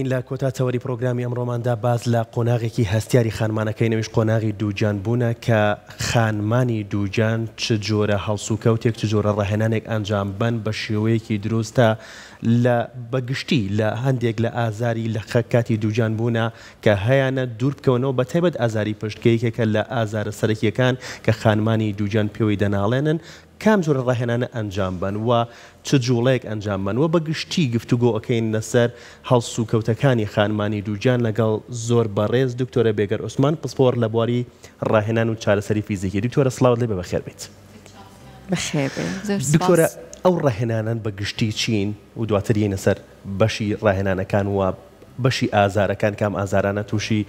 لە کۆتاتەوەری پرۆگرامی ئەمڕۆماندا باز لە قۆناغێکی هەستیاری خانمانەکەی نەویش قۆناغی دووجان بوونە کە خانمانی دووجان چ جۆرە هەڵسوکەوتێک چ جۆرە ڕاهێنانێک ئەنجام بن بە شێوەیەکی دروستە لە بەگشتی لە هەندێک لە ئازاری لە کاتی دووجان بوونە کە هەیەە دوور بکەونەوە بە تایبەت ئازاری پشتگەیەکێکە لە ئازارە سەرەکیەکان کە خانمانی دووجان پێوەی دەناڵێنن کام جۆرە ڕاهێنانە ئەنجام بن و چ جوڵەیەک ئەنجام بن و بەگشتی گفتوگۆ ئەەکەین لەسەر هەڵسوکەوتەکانی خانمانی دووجان لەگەڵ زۆر بەڕێز دکتۆرە بێگەر عوسمان پسپۆر لە بواری ڕاهێنان و چارەسەری فیزیکی. دکتۆرە سڵاوت لێ بەخێر بێت. بەخێر دکتۆرە ئەو ڕاهێنانان بەگشتی چین و دواتر یەنە سەر بەشی ڕاهێنانەکان و بەشی ئازارەکان کام ئازارانە تووشی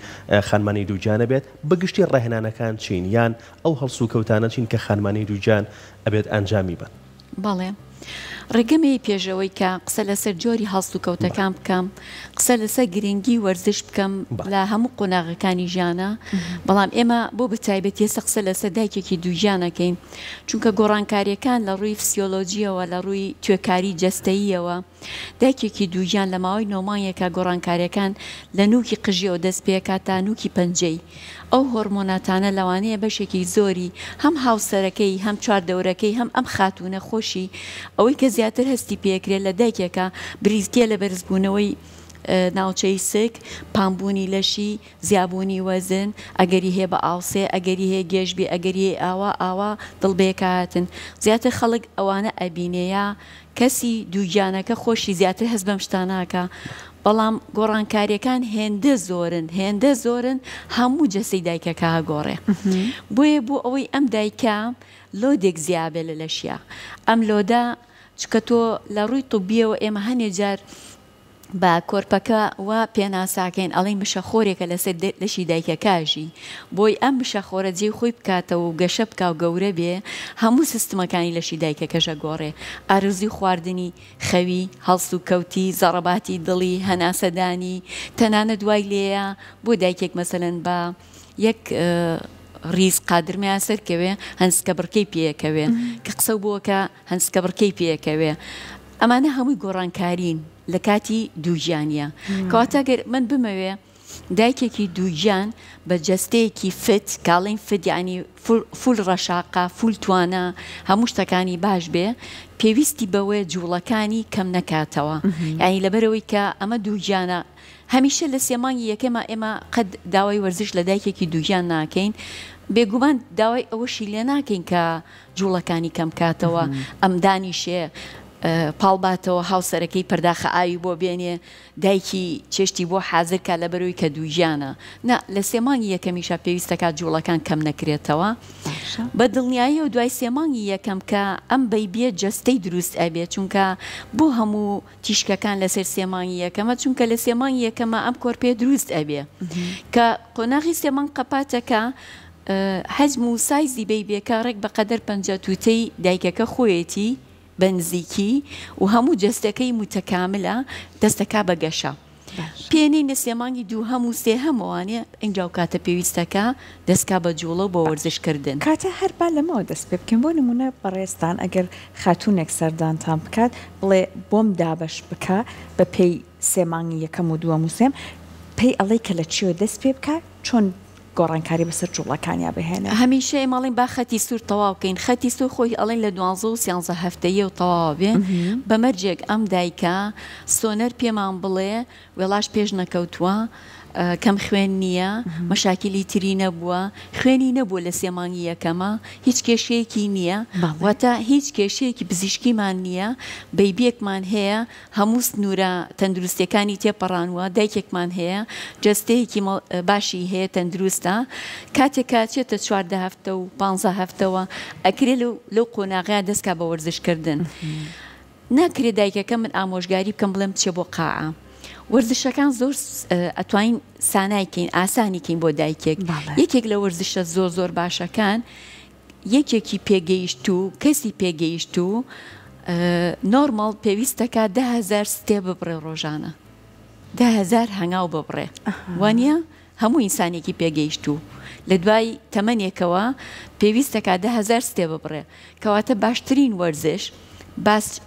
خانمانی دووجانە بێت بەگشتی ڕاهێنانەکان چین یان ئەو هەڵسوکەوتانە چین کە خانمانی دووجان ئەبێت ئەنجامی بن. بەڵێ ڕێگەمەی پێشەوەی کە قسە لەسەر جۆری هەڵسوکەوتەکان بکەم قسە لەسەر گرنگی وەرزش بکەم لە هەموو قۆناغەکانی ژیانە بەڵام ئێمە بۆ بەتایبەت ێستا قسە لەسەر دایکێکی دووجانەکەین چونکە گۆڕانکاریەکان لە ڕووی فسیۆلۆجیەوە لە ڕووی توێکاری جەستەییەوە دایکێکی دووجان لە ماوەی نۆمانیەکە گۆڕانکاریەکان لە نوکی قژیەوە دەست پێکات تا نوکی پەنجەی ئەو هۆرمۆناتانە لەوانەیە بەشێکی زۆری هەم هاوسەرەکەی هەم چواردەورەکەی هەم ئەم خاتونە خۆشی ئەوەی کە زیاتر هەستی پێکرێت لە دایکێکە بریزگە لە بەرزبوونەوەی ناوچەی سک پامبوونی لەشی زیابوونی وەزن ئەگەری هەیە بە ئاوسێ ئەگەری هەیە گێژبی ئەگەری ئاوا دڵبێکاتن زیاتر خەڵک ئەوانە ئەبینەیە کەسی دووجانەکە خۆشی زیاتر هەست بەم شتاناکە بەڵام گۆڕانکاریەکان هێندە زۆرن هەموو جەسەی دایکەکە هەگۆڕێ بۆیە بۆ ئەوەی ئەم دایکە لۆدێک زیابێ لە لەشیە ئەم لۆدا چکە تۆ لە ڕووی توبیەوە ئێمە هەنێ جار بە کۆرپەکە و پێناساکەین ئەڵێن بشەخۆرێکە لەسەر لەشی دایکەکەژی بۆی ئەم بشەخۆرە جێ خۆی بکاتەوە و گەشە بکە و گەورە بێ هەموو سیستمەکانی لەشی دایکەکەژە گۆڕێ ئارزوی خواردنی خەوی هەڵسوکەوتی زەڕەباتی دڵی هەناسەدانی تەنانە دوای لێیە بۆ دایکێک مەسەلەن بە یەک ڕیز قادرمیان سەرکەوێ هەنسکە بڕکەی پێیەکەوێ کە قسە بووەکە هەنسکە بڕکەی پێیەکەوێ ئەمانە هەمووی گۆڕانکارین لە کاتی دووجانیە کەواتەگەر من بمەوێ دایکێکی دووجان بە جەستەیەکی فت کاڵین فت یعنی فول ڕەشاقا فول توانە هەموو شتەکانی باش بێ پێویستی بەوەی جوڵەکانی کەم نەکاتەوە یعنی لەبەرەوەی کە ئەمە دووجانە هەمیشە لە سێمانگی یەکەمە ئێمە قەت داوای وەرزش لە دایکێکی دووجان ناکەین بێگومان داوای ئەوەشی لێ ناکەین کە جوڵەکانی کەم کاتەوە ئەم دانیشێ پاڵباتەوە هاوسەرەکەی پەرداخە ئاوی بۆ بێنێ دایکی چێشتی بۆ حازر کا لە بەرەوەی کە دووجانە نا لە سێمانگی یەکەمیشە پێویستەکە جوڵەکان کەم نەکرێتەوە بە دڵنیایی و دوای سێمانگی یەکەم کە ئەم بەیبیە جەستەی دروست ئەبێت چونکە بۆ هەموو تیشکەکان لەسەر سێمانگی یەکەمە چونکە لە سێمانگی یەکەمە ئەم کۆرپێ دروست ئەبێ کە قۆناغی سێمان قەپاتەکە حەجم و سایزی بەیبیەکە ڕێک بەقەدەر پەنجە تووتەی دایکەکە خۆیەتی بەنزیکی و هەموو جەستەکەی متەکاملە دەستەکە بەگەشە پێنەی لە سێمانگی دوو هەموو سێ هەمووانێ ئەنجاو کاتە پێویستەکە دەستکا بە جوڵە بۆ وەرزشکردن کاتە هەربا لەمەوە دەست پێ بکەم بۆ نمونە بەڕێستان ئەگەر خاتوونێک سەردانتان بکات بڵێ بۆم دابش بکە بە پێی سێمانگی یەکەم و دووەم و سێم پێی ئەڵێ کە لە چیوە دەست پێ بکات چۆن گۆڕانکاری بەسەر جوڵەکانیا بهێنێ هەمیشە ئێمەڵین با خەتی سوور تەواو بکەین خەتی سوور خۆی ئەڵێن لە 12 و 13 هەفتەیە و تەواو بێ بەمەرجێک ئەم دایکە سۆنەر پێمان بڵێ وێڵاش پێش نەکەوتووە کەم خوێن نییە مەشاکلی تری نەبووە خوێنی نەبووە لە سێمانگی یەکەمە هیچ کێشەیەکی نییە واتە هیچ کێشەیەکی پزیشکیمان نییە بەیبیەکمان هەیە هەموو سنوورە تەندروستەکانی تێپەڕانوە دایکێکمان هەیە جەستەیەکی باشی هەیە تەندروستە کاتێکا چێتە 14 هەفتە و 15 هەفتەوە ئەکرێت لەو قۆناغەیە دەستکا بە وەرزشکردن ناکرێت دایکەکە من ئامۆژگاری بکەم بڵێم بچێ بۆ قاعە وەرزشەکان زۆر ئەتوانین سانایکەین ئاسانیکەین بۆ دایکێک یەکێک لە وەرزشە زۆر باشەکان یەکێکی پێگەیشت و کەسی پێگەیشت و نۆرمەڵ پێویستەکە 10,000 ستێ ببڕێ ڕۆژانە 10,000 هەنگاو ببڕێ وانە هەموو ئینسانێکی پێگەیشت و لە دوای تەمەنێکەوە پێویستەکە 10,000 ستێ ببڕێ کەواتە باشترین وەرزش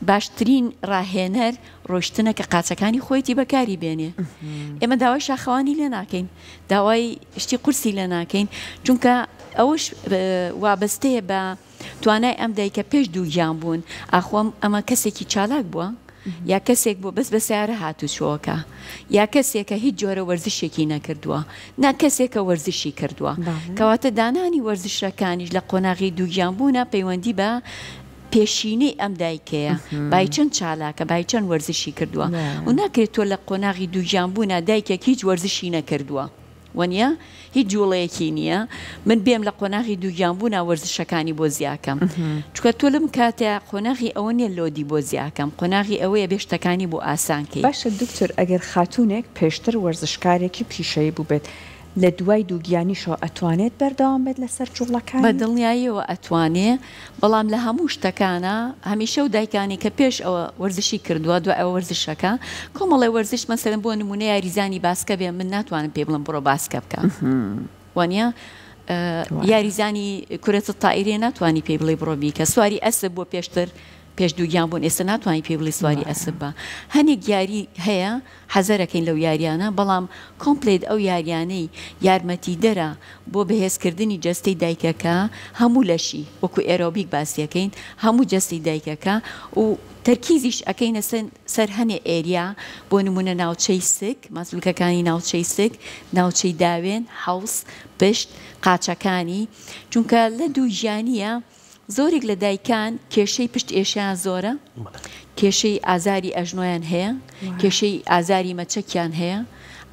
باشترین ڕاهێنەر ڕۆشتنە کە قاچەکانی خۆیەتی بەکاری بێنێ. ئێمە داوای شاخەوانی لێ ناکەین، داوای شتی قورسی لێ ناکەین، چونکە ئەوش وابەستەیە بە توانای ئەم دایکە پێش دوو گیان بوون. ئاخۆم ئەمە کەسێکی چالاک بووە، یا کەسێک بۆ بەس بە سیارە هاتوچۆکە، یا کەسێکە هیچ جۆرە وەرزشێکی نەکردووە، نا کەسێکە وەرزشی کردووە. کەواتە دانانی وەرزشەکانیش لە قۆناغی دووگیان بوونە پەیوەندی بە پێشینەی ئەم دایکەیە، بای چەند چالاکە، بای چەند وەرزشی کردووە و ناکرێت تۆ لە قۆناغی دووگیان بوونە دایکێک هیچ وەرزشی نەکردووە. وەنیە هیچ جوڵەیەکی نییە من بێم لە قۆناغی دووگیان بوونا وەرزشەکانی بۆ زیاکەم، چکە تۆ لەم کاتە قۆناغی ئەوە نیە لۆدی بۆ زیاکەم، قۆناغی ئەوەیە بێشتەکانی بۆ ئاسانکەی. باشە دکتۆر، ئەگەر خاتوونێک پێشتر وەرزشکارێکی پیشەیی بوو بێت لە دوای دووگیانیشەوە ئەتوانێت بەردەوام بێت لەسەر جوڵەکان؟ بە دڵنیاییەوە ئەتوانێ، بەڵام لە هەموو شتەکانە هەمیشە و دایکانی کە پێش ئەوە وەرزشی کردووە دوای ئەوە وەرزشەکە کۆمەڵی وەرزش مەسەلەن بۆ نمونە یاریزانی باسکە بێ، من ناتوانم پێ بڵم بڕۆ باسکە بکە، وانە یاریزانی کورێتە تائیرێ ناتوانانی پێی بڵێ بڕۆ بیکە، سواری ئەسب بۆ پێشتر پێش دووگیان بوون، ئێستا ناتوانانی پێ بڵێ سواری ئەسب بە. هەنێک یاری هەیە حەزەرەکەین لەو یاریانە، بەڵام کۆمپلێت ئەو یاریانەی یارمەتی دەرە بۆ بەهێزکردنی جەستەی دایکەکە هەموو لەشی وەکو ئێرۆبیک باسیەکەین، هەموو جەستی دایکەکە و تەرکیزیش ئەەکەینە سەر هەنێ ئێریا، بۆ نمونە ناوچەی سک، ماسوولکەکانی ناوچەی سک، ناوچەی داوێن، حەوس، پشت، قاچەکانی، چونکە لە دوو ژیانیە زۆرێک لە دایکان کێشەی پشت ئێشیان زۆرە، کێشەی ئازاری ئەژنۆیان هەیە، کێشەی ئازاری مەچەکیان هەیە،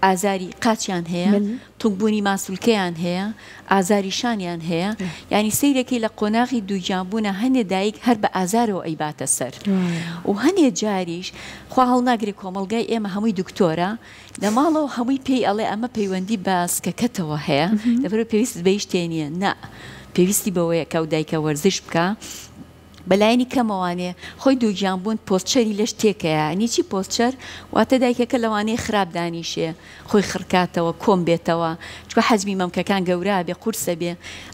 ئازاری قاچیان هەیە، توکبوونی ماسوولکەیان هەیە، ئازاری شانیان هەیە، ینی سەیرەکەی لە قۆناغی دووگیانبوونە هەندێ دایک هەر بە ئازارەوە ئەیباتە سەر و هەندێ جاریش خوا هەڵناگرێت کۆمەلگای ئێمە هەمووی دکتۆرە لە ماڵەوە هەمووی پێی ئەڵێ ئەمە پەیوەندی باسکەکەتەوە هەیە لەبەرەوە پێویست بە هیچ تێ نییە، نا پێویستی بەوەیە کە و دایکە وەرزش بکە. بەلایانی کەمەوانێ خۆی دووگیان بوون پۆستچەری لەش تێکەیە، نیچی پۆستچەر واتە دایکەکە لەوانەیە خراپ دانیشێ، خۆی خڕکاتەوە، کۆم بێتەوە، چکە حەزمی مەمکەکان گەورە بێ، قورسە بێ،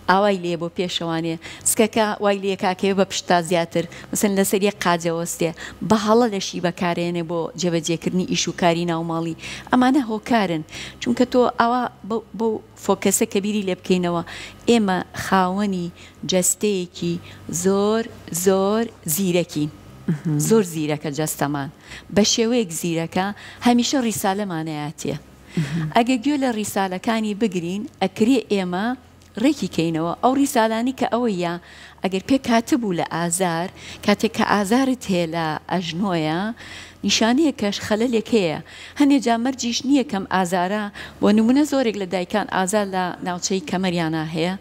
ئاوای لێ بۆ پێشەوانێ، سکەکە وای لێ کاکەوە بە پشتا زیاتر مەسەن لەسەر یەک قاجەوەستێ بە هەڵە لەشی بەکارێنێ بۆ جێبەجێکردنی ئیش و کاری ناوماڵی. ئەمانە هۆکارن، چونکە تۆ ئەوە بۆ فۆکەسە کەبیری لێ بکەینەوە. ئێمە خاوەنی جەستەیەکی زۆر زۆر زیرەکی، زۆر زیرەکە جەستەمان، بە شێوەیەک زیرەکە هەمیشە ڕیسالەمانەیەتێ. ئەگە گوێ لە ڕیسالەکانی بگرین ئەکرێ ئێمە ڕێکی کەینەوە ئەو ڕیسالانی کە ئەوەیە ئەگەر پێ کاتبوو لە ئازار، کاتێک کە ئازارت هەیە لە ئەژنۆیە نیشانەیە کەش خەلەلێک هەیە. هەندێک جا مەرجیش نییە کەم ئازارە، بۆ نمونە زۆرێک لە دایکان ئازار لە ناوچەی کەمەریانە هەیە،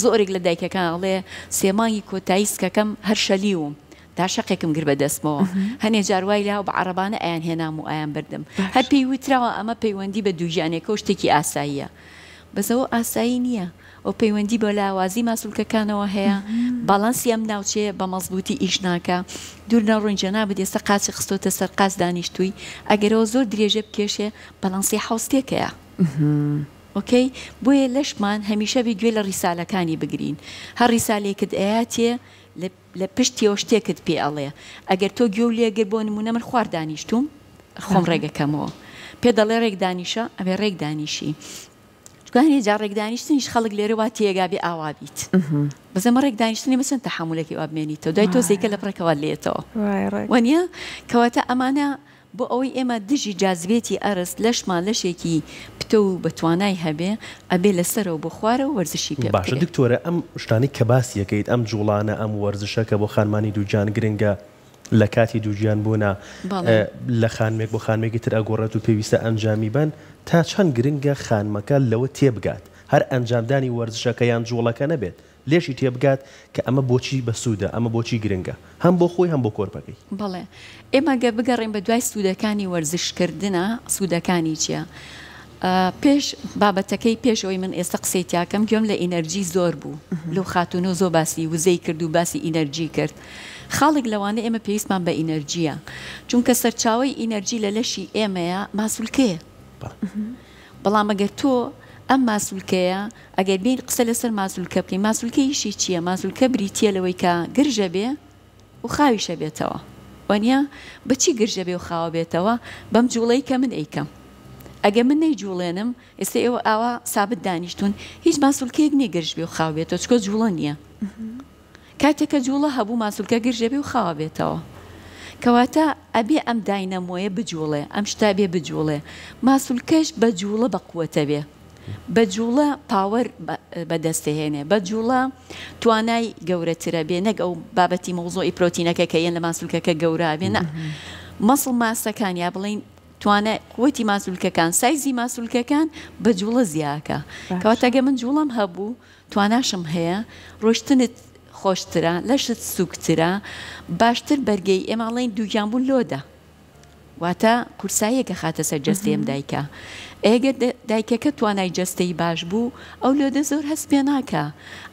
زۆرێک لە دایکەکان ئەڵێ سێمانی کۆتایی سکەکەم هەر شەلیوم، دا شەقێکم گر بەدەستمەوە، هەنێ جاروای لاو بە عەرەبانە ئایان هێنام و ئایان بردم، هەر پێی وتراوە ئەمە پەیوەندی بە دووژیانێکە و شتێکی ئاساییە، بەزەوە ئاسایی نییە. ئەو پەیوەندی بۆ لاوازی ماسوولکەکانەوە هەیە، باڵانسی ئەم ناوچەیە بە مەزبوطی ئیش ناکە، دوور نەڕۆینجە نابێت ئێستا قاچی خستۆتە سەر قاچ دانیشتووی، ئەگەرەوە زۆر درێژە بکێشێ بەڵانسی حوستێکەیە. ئۆکەی بۆیە لەشمان هەمیشە بێ گوێ لە ڕیسالەکانی بگرین، هەر ڕیسالێکت ئەیاتێ لە پشتیەوە شتێکت پێ ئەڵێ، ئەگەر تۆ گوێ لێگەر بۆ نمونە من خوار دانیشتوم خۆم ڕێگەکەمەوە، پێ دەڵێ ڕێک دانیشە ئەبێ ڕێک دانیشی، گوانی جا ڕێکدانیشتنیش خەڵک لێرە وا تێگا بێ ئاوا بیت، بەزەمە ڕێکدانیشتنی مەسەن تەحمولێکی وا بمێنیتەوە دوای تۆ زەیکە لە پڕێکەوە لێتەوە وانە کەواتە ئەمانە بۆ ئەوەی ئێمە دژی جازبێتی ئەرست لەشمان لەشێکی پتە و بەتوانای هەبێ ئەبێ لەسەرەوە بۆ خوارە و وەرزشی پێ باشە دکتۆرە ئەم شتانی کە باسی یەکەیت ئەم جوڵانە ئەم وەرزشەکە بۆ خانمانی دووجان گرنگە لە کاتی دووجیان بوونا لە خانمێک بۆ خانمێکی تر ئەگۆڕێت و پێویستە ئەنجامی بن تا چەند گرنگە خانمەکە لەوە تێبگات هەر ئەنجامدانی وەرزشەکە یان جوڵەکە نەبێت لێشی تێبگات کە ئەمە بۆچی بەسوودە ئەمە بۆچی گرنگە هەم بۆ خۆی هەم بۆ کۆرپەکەی. بەڵێ ئێمە گە بگەڕین بە دوای سوودەکانی وەرزشکردنە سوودەکانی چییە؟ پێش بابەتەکەی پێشەوەی من ئێستا قسەی تاکەم گوێم لە ئینەرژی زۆر بوو لەو خاتونە زۆر باسی وزەی کرد و باسی ئینەرژی کرد. خاڵێک لەوانە ئێمە پێویستمان بە ئینەرژیە چونکە سەرچاوی ئینەرژی لە لەشی ئێمەیە ماسوولکەیە. بەڵام ئەگەر تۆ ئەم ماسوولکەیە ئەگەر بین قسە لەسەر ماسوولکە بکەین ماسوولکە ئیشی چییە؟ ماسوولکە بریتە لەوەی کە گرژە بێ و خاویشە بێتەوە وانە بەچی گرژە بێ و خاوە بێتەوە بەم جوڵەی کە من ئەیکەم ئەگە من نەیجوڵێنم ئێستا ئێوە ئاوا سابت دانیشتون هیچ ماسوولکەیەک نیە گرژ بێ و خاو بێتەوە چکۆ جوڵە نییە کاتێککە جوڵە هەبوو ماسوولکە گرژە بێ و خاوە بێتەوە کەواتە ئەبێ ئەم داینەمۆیە بجوڵێ ئەم شتا بێ بجوڵێ ماسوولکەش بە جوڵە بەقووەتە بێ بە جوڵە پاوەەر بەدەستهێنێ بە جوڵە توانای گەورەترە بێ نەک ئەو بابەتی مۆزۆی پرۆتینەکە کە یەن لە ماسوولکەکە گەورە بێنە مەسڵ ماسەکان یا بڵین توانە قوتی ماسوولکەکان سایزی ماسوولکەکان بە جوڵە زیاکە کەواتەگە من جوڵم هەبوو تواناشم هەیە ڕۆشتنت خۆشترە لەشت سوکترە باشتر بەرگەی ئێماڵین دووگیانبوون لۆدە واتە کورساییەکە خاتە سەر جەستەیەم دایکە ئەگەر دایکەکە توانای جەستەی باش بوو ئەو لۆدە زۆر هەست پێ ناکە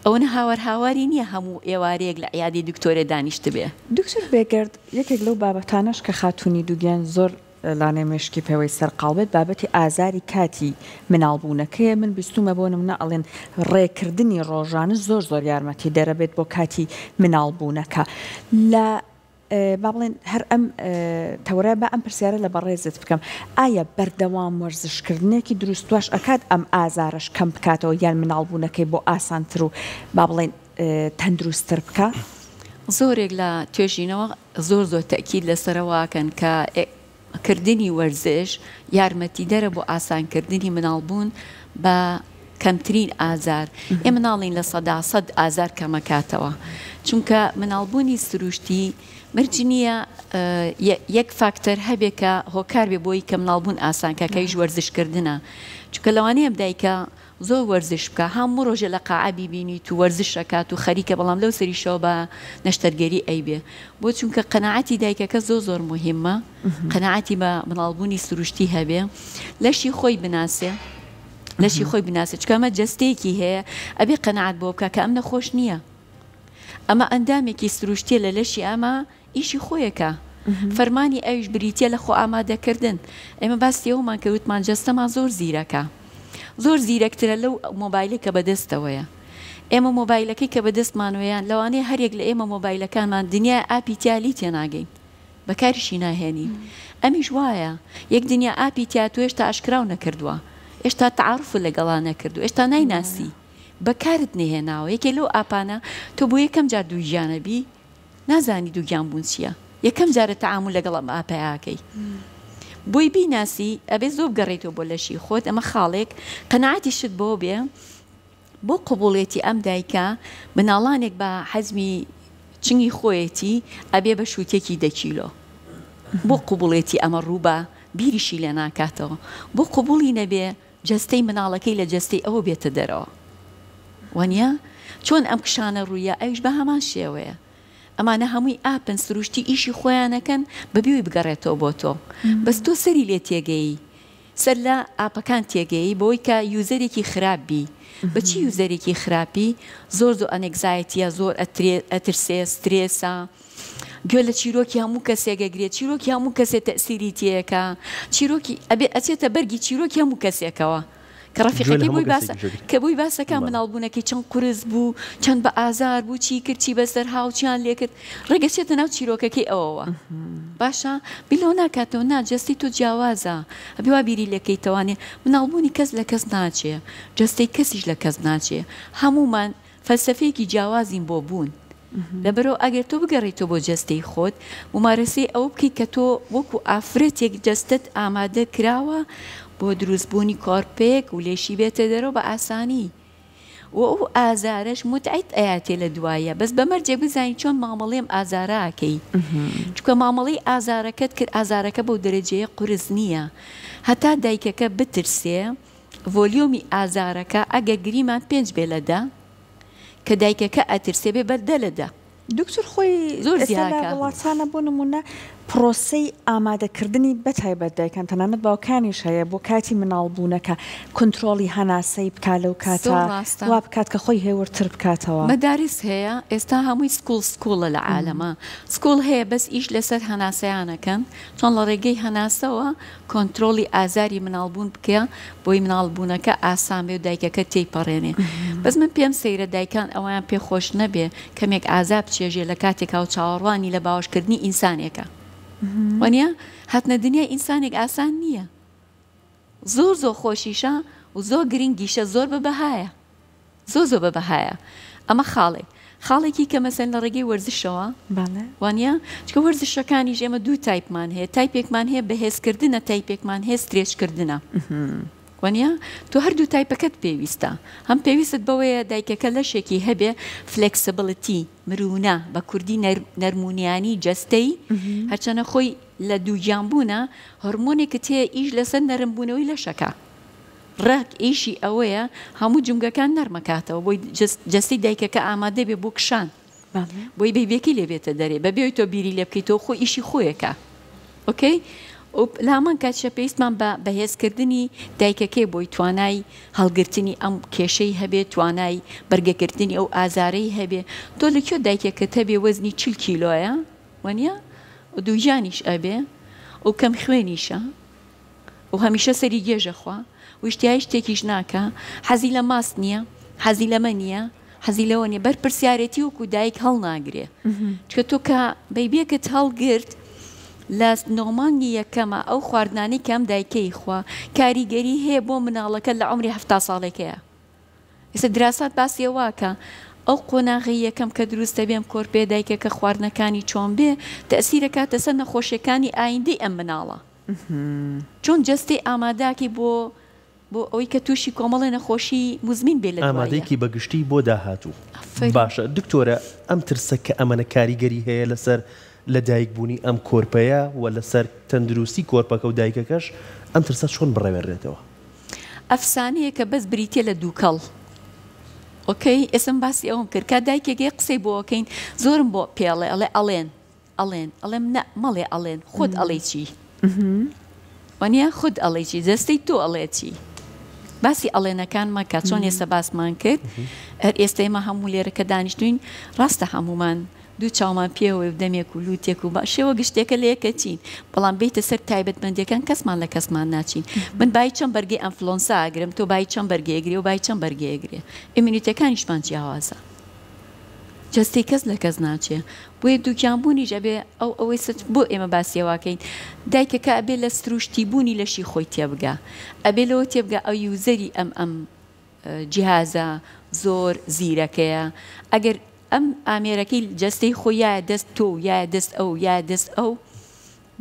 ئەوە هاوار هاواری نییە هەموو ئێوارەیەک لە عیادی دکتۆرە دانیشت بێ دکتۆر بێگرد یەکێک لەو بابەتانەش کە خاتوونی دووگیان زۆر لانەی مشکی پێوەی سەرقاڵبێت بابەتی ئازاری کاتی مناڵبوونەکەیە من بیستومە بۆ نمونە ئەڵێن ڕێکردنی ڕۆژانە زۆر زۆر یارمەتی دەرەبێت بۆ کاتی مناڵبوونەکە لە با بڵێن هەر ئەم تەورە بە ئەم پرسیارە لە بەڕێزت بکەم ئایا بەردەوام وەرزشکردنێکی دروستواش ئەکات ئەم ئازارش کەم بکاتەوە یان مناڵبوونەکەی بۆ ئاسانتر و با بڵێن تەندروستتر بکە زۆرێک لە توێژینەوە زۆر زۆر تەکید لەسەرەوەکەن کە کردنی وەرزش یارمەتی دەرە بۆ ئاسانکردنی مناڵبوون بە کەمترین ئازار ئێمە ناڵین لە 100% ئازار کەمەکاتەوە چونکە مناڵبوونی سروشتی مرجی نییە یەک فاکتەر هەبێکە هۆکار بێ بۆی کە مناڵبوون ئاسانکەکەیش وەرزشکردنە چونکە لەوانەیە بدایکە زۆر وەرزش بکە هەموو ڕۆژە لە قاعەبی بینیت و وەرزشەکات و خەریکە بەڵام لەو سەریشەوە بە نەشتەرگەری ئەیبێ بۆ چونکە قەناعەتی دایکەکە زۆر مهمە قەناعەتی بە مناڵبوونی سروشتی هەبێ لەشی خۆی بناسێ لەشی خۆی بناسێ چکە ئەمە جەستەیەکی هەیە ئەبێ قەناعەت بۆ بکە کە ئەم نەخۆش نییە ئەمە ئەندامێکی سروشتیە لە لەشی ئەمە ئیشی خۆیەکە فەرمانی ئەویش بریتە لە خۆ ئامادەکردن ئێمە باسی ئەومان کەوتمان جەستەمان زۆر زیرەکە زۆر زیرەکترە لەو مۆبایلێکە بەدەستەوەیە ئێمە مۆبایلەکەی کە بەدەستمانوەیان لەوانەیە هەرێک لە ئێمە مۆبایلەکانمان دنیای ئاپی تیالی تێناگەین بەکاریشی ناهێنین ئەمیش وایە یەک دنیا ئاپی تیاتوێش تا ئاشکراو نەکردووە ئێشتا تعارف لەگەڵا نەکردو ئێشتا نایناسی بەکارت نهێناوە یەکێ لەو ئاپانە تۆ بۆ یەکەم جار دووگیانەبی نازانی دووگیان بوون چییە یەکەم جارە تەعامل لەگەڵ ئەم ئاپەیەکەی بۆی بیناسی ئەبێ زۆر بگەڕێتەوە بۆ لەشی خۆت ئەمە خاڵێک قەناعەتیشت بۆ بێ بۆ قبوڵێتی ئەم دایکە مناڵانێک بە حەزمی چنگی خۆیەتی ئەبێ بە شووتێکی 10 کیلۆ بۆ قبوڵێتی ئەمە ڕووبە بیریشی لێ ناکاتەوە بۆ قبوڵی نەبێ جەستەی مناڵەکەی لە جەستەی ئەوە بێتە دەرەوە وانە چۆن ئەم کشانە ڕوویە ئەوش بە هەمان شێوەیە ئەمانە هەمووی ئاپن سروشتی ئیشی خۆیانەکەن بەبیوی بگەڕێتەوە بۆ تۆ بەس تۆ سەری لێ تێگەی سەر لە ئاپەکان تێگەی بۆی کە یوزەرێکی خراپبی بەچی یوزەرێکی خراپی زۆر ئەنێکزایەتیە زۆر ئەترسێ سترێسە گوێ لە چیرۆکی هەموو کەسێکەگرێت چیرۆکی هەموو کەسێک تەسیری تێیەکە چیرۆکی ئەبێ ئەچێتە بەرگی چیرۆکی هەموو کەسێکەوە کە ڕەفیقەکەی بۆی باسە کە بووی باسەکە مناڵبوونەکەی چەند قورس بوو چەند بە ئازار بوو چی کرد چی بەسەر هاوچیان لێ کرد ڕێگەچێتە ناو چیرۆکەکەی ئەوەوە باشە بیلەوە ناکاتەوە ناجەستی تۆ جیاوازە ئەبێ وا بیری لەکەیتەوانێ مناڵبوونی کەس لە کەس ناچێ جەستەی کەسیش لە کەس ناچێ هەمومان فەلسەفەیەکی جیاوازین بۆ بوون لەبەرەوە ئەگەر تۆ بگەڕێتەوە بۆ جەستەی خۆت ممارەسەی ئەوە بکەیت کە تۆ وەکو ئافرەتێک جەستت ئامادە کراوە بۆ دروستبوونی کۆرپێک و لێشی بێتە دەرەوە بە ئاسانی و ئەو ئازارش متعیت ئەیاتێ لە دوایە بەس بەمەرجێ بزانین چۆن مامەڵێم ئازاراکەی چکە مامەڵەی ئازارەکەت کرد ئازارەکە بەو دەرەجەیە قورس نییە هەتا دایکەکە بترسێ ڤۆلیۆمی ئازارەکە ئەگە گریمان 5 بێ لەدا کە دایکەکە ئەترسێ بێ بەردە لەدا دکتۆر خۆی زۆر زیاکە وڵاتانە بۆ نمونە پرۆسەی ئامادەکردنی بەتایبەت دایکان تەنانەت باوکانیش هەیە بۆ کاتی مناڵبوونەکە کۆنتترۆلی هەناسەی بکا لەو کاتە وا بکات کە خۆی هێورتر بکاتەوە. مەدارس هەیە ئێستا هەمووی سکوڵە لە عالەمە سکوڵ هەیە بەس ئیش لەسەر هەناسەیانەکەن چۆن لە ڕێگەی هەناسەوە کۆنتترۆلی ئازاری مناڵبوون بکە بۆی مناڵبوونەکە ئاسان بێ و دایکەکە تێیپەڕێنێ. بەس من پێم سەیرە دایکان ئەویان پێخۆش نەبێ کەمێک ئازاب چێژێ لە کاتێکا و چاوەڕوانی لە باوەشکردنی ئینسانێکە. وانە هاتنە دنیای ئینسانێک ئاسان نییە زۆر خۆشیشە و زۆر گرنگیشە زۆر بەبەهایە زۆر بەبەهایە ئەمە خاڵێکی کە مەسەن لە ڕێگەی وەرزشەوە وانە چکە وەرزشەکانی ژێمە دوو تایپمان هەیە تایپێکمان هەیە بەهێزکردنە تایپێکمان هەیە سترێچکردنە وانە تۆ هەردوو تایپەکەت پێویستە هەم پێویست بەوەیە دایکەکە لەشێکی هەبێ فلکسبڵتی مرونە بە کوردی نەرمونیانی جەستەی هەرچەنە خۆی لە دووگیانبوونە هەرمۆنێکت هەیە ئیش لەسەر نەرمبوونەوەی لەشەکە ڕێک ئیشی ئەوەیە هەموو جونگەکان نەرمەکاتەوە بۆی جەستی دایکەکە ئامادە بێ بۆ کشان بۆی بەیبێکی لێبێتە دەرێ بەبێەوەی تۆ بیری لێ بکەیتەوە خۆ ئیشی خۆیەکە ئۆکەی لامان کاتشە پێویستمان بە بەهێزکردنی دایکەکەی بۆی توانای هەڵگرتنی ئەم کێشەی هەبێت توانای بەرگەکردنی ئەو ئازارەی هەبێ تۆ لەکوێ دایکەکەت هەبێ وەزنی 40 کیلۆیە وانە دووژانیش ئەبێ و کەم خوێنیشە و هەمیشە سەری گێژەخوا وشتیای شتێکیش ناکە حەزی لە ماست نییە حەزی لەمە نییە حەزی لەوە نیە بەر پرسیارەتی وەکو دایک هەڵ ناگرێ چکە تۆ کە بەیبێکت هەڵگرت لە نۆمانگی یەکەمە ئەو خواردنانی کەم دایکەی خوا کاریگەری هەیە بۆ مناڵەکە لە عمری 70 ساڵێکەیە ئێستا دراسات باسی واکە ئەو قۆناغی یەکەم کە دروستە بێم کۆرپێ دایکەکە خواردنەکانی چۆن بێ تەسیرە کاتە سەر نەخۆشیەکانی ئایندەی ئەم مناڵە چۆن جەستی ئاماداکی بۆ ئەوەی کە تووشی کۆمەڵی نەخۆشی مزمین بێ لە ئامادەیەکی بەگشتی بۆ داهاتوو باشە دکتۆرە ئەم ترسە کە ئەمەنە کاریگەری هەیە لەسەر لە دایکبوونی ئەم کۆرپەیە و لەسەر تەندروستی کۆرپەکە و دایکەکەش ئەم ترسە چۆن بڕێوێڕێتەوە ئەفسانەیە کە بەس بریتێ لە دووکەڵ ئۆکەی ئێسم باسی ئەوم کرد کا دایکێکی قسەی بۆکەین زۆرم بۆ پێڵێ ئەڵێم مەڵێ ئەڵێن خۆت ئەڵێ چی وانە خود ئەڵێ چی جەستەی تۆ ئەڵێ چی باسی ئەڵێنەکان مەکە چۆن ئێستا باسمان کرد ئێستا ئێمە هەموو لێرە کە دانیشتوین ڕاستە هەمومان دوو چاومان پێوە دەمێک و لوتێک و شێوە گشتێکە لەیەکە چین بەڵام بیتە سەر تایبەتمەندیەکان کەسمان لە کەسمان ناچین من بای چەند بەرگی ئەنفلۆنسا ئاگرم تۆ بای چەند بەرگێگری و بای چەند بەرگێگرێ ئیمینیتەکانیشمان جیاوازە جەستی کەس لە کەس ناچێ بۆیە دووکیانبوونی ژەبێ ئەوەی بۆ ئێمە باسیێواکەین دایکەکە ئەبێ لە سروشتی بوونی لەشی خۆی تێبگا ئەبێ لەوە تێبگا ئەو یوزەری ئەم جیهازە زۆر زیرەکەیە ئەگەر ئەم ئامێرەکەی جەستەی خۆی یایە دەست تۆ یایە دەست ئەو یایە دەست ئەو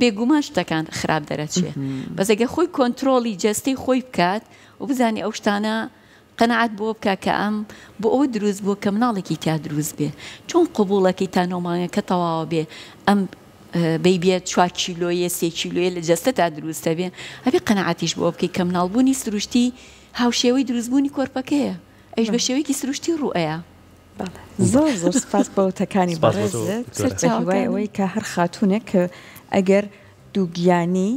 بێگومان شتەکان خراپ دەرەچێ بەس ئەگە خۆی کۆنتترۆلی جەستەی خۆی بکات و بزانێ ئەو شتانە قەنەعەت بۆ بکە کە ئەم بۆ ئەوە دروست بووە کە مناڵێکی تا دروست بێ چۆن قبوڵەکەی تا نۆمانگەکە تەواوە بێ ئەم بێت 4 کیلۆیە 3 کیلۆیە لە جەستە تا دروستە بێ ئەبێ قەنەعەتیش بۆ بکەی کە مناڵبوونی سروشتی هاوشێوەی دروستبوونی کۆرپەکەیە ئەیش بە شێوەیەکی سروشتی ڕوئەیە زۆر سپاس بە وتەکانی بەڕێزت ئەوەی کە هەر خاتوونێک کە ئەگەر دووگیانی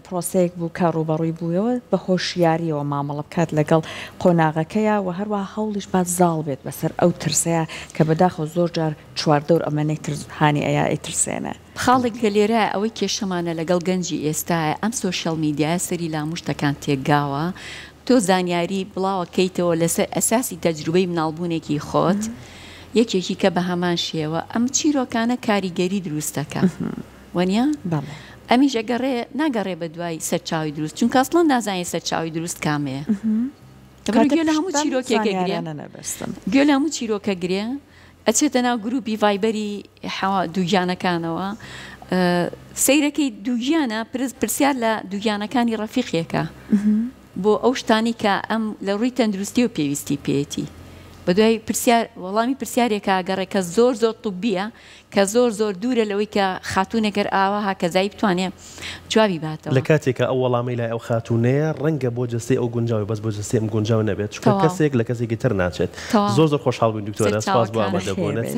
پرۆسەیەک بوو کە ڕوبەڕووی بوویەوە بە هۆشیاریەوە مامەڵە بکات لەگەڵ قۆناغەکەیە و هەروە هەوڵیش با زاڵ بێت بەسەر ئەو ترسەیە کە بەداخەوە زۆر جار چواردەور ئەمەنەی هاانی ئەیا ئەیترسێنە خاڵێک لە لێرە ئەوەی کێشەمانە لەگەڵ گەنجی ئێستاە ئەم سۆشیەل میدیای سەری لاموشتەکان تێکگاوە تۆ زانیاری بڵاوەکەیتەوە لەسەر ئەساسی تەجروبەی مناڵبوونێکی خۆت یەکێکی کە بە هەمان شێوە ئەم چیرۆکانە کاریگەری دروستەکە وانە ئەمیش ئەگەڕێ ناگەڕێ بە دوای سەرچاوی دروست چونکە ئەسڵەن نازانێت سەرچاوی دروست کامەیە گوێ لە هەموو چیرۆکێکە گرێ گوێ لە هەموو چیرۆکە گرێ ئەچێتە ناو گروپی ڤایبەری دووگیانەکانەوە سەیرەکەی دووگیانە پرسیار لە دووگیانەکانی ڕەفیقیەکە بۆ ئەو شتانی کە ئەم لە ڕووی تەندروستی و پێویستی پێێتی بە دوای وەڵامی پرسیارێکە ئاگەڕێ کە زۆر توبیە کە زۆر دوورە لەوەی کە خاتوونێکەر ئاوا کەزایی بتوانێت جوابی باتەوە لە کاتێکە ئەو وەڵامی لای ئەو خاتوونەیە ڕەنگە بۆ جەستی ئەو گونجاوی بەس بۆ جەستی ئەم گونجاو نەبێت چکە کەسێک لە کەسێکی تر ناچێت زۆر خۆشحاڵ بووین دکتۆرە سپاس بۆ ئامادەبوونت